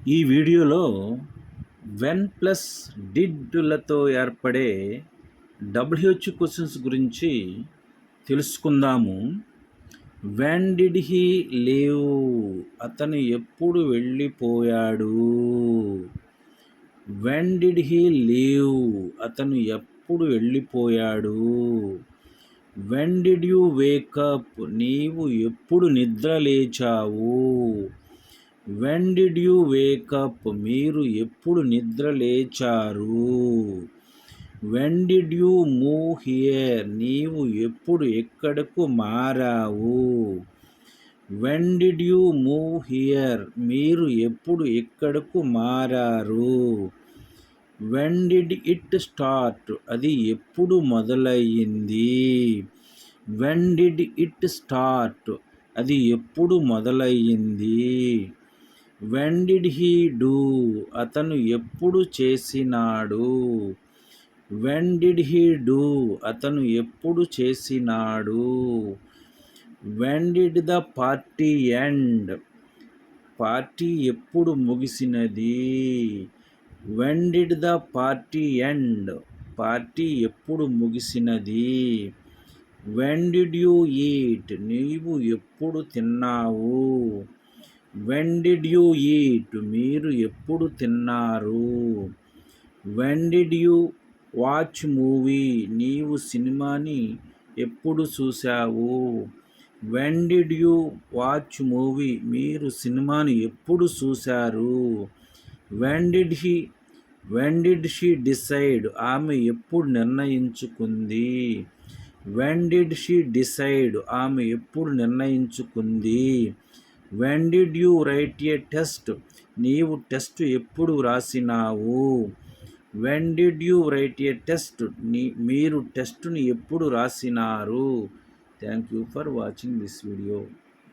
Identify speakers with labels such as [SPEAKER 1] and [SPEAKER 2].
[SPEAKER 1] ఈ వీడియోలో when plus డిడ్లతో ఏర్పడే డబ్ల్యూహెచ్ క్వశ్చన్స్ గురించి తెలుసుకుందాము. When did he leave? అతను ఎప్పుడు వెళ్ళిపోయాడు? When did he leave? అతను ఎప్పుడు వెళ్ళిపోయాడు? When did you wake up? నీవు ఎప్పుడు నిద్ర లేచావు? When did you wake up? మీరు ఎప్పుడు నిద్ర లేచారు? When did you move here? నీవు ఎప్పుడు ఎక్కడకు మారావు? When did you move here? మీరు ఎప్పుడు ఎక్కడకు మారారు? When did it start? అది ఎప్పుడు మొదలయ్యింది? When did it start? అది ఎప్పుడు మొదలయ్యింది? When did he do? అతను ఎప్పుడు చేసినాడు? When did he do? అతను ఎప్పుడు చేసినాడు? When did the party end? Party ఎప్పుడు ముగిసినది? When did the party end? Party ఎప్పుడు ముగిసినది? When did you eat? నీవు ఎప్పుడు తిన్నావు? When did you eat? మీరు ఎప్పుడు తిన్నారు? When did you watch movie? నీవు సినిమాని ఎప్పుడు చూశావు? When did you watch movie? మీరు సినిమాని ఎప్పుడు చూశారు? When did she decide? ఆమె ఎప్పుడు నిర్ణయించుకుంది? When did she decide? ఆమె ఎప్పుడు నిర్ణయించుకుంది? When did you write a test? నీవు టెస్ట్ ఎప్పుడు రాసినావు? When did you write a test? మీరు టెస్టుని ఎప్పుడు రాసినారు? Thank you for watching this video.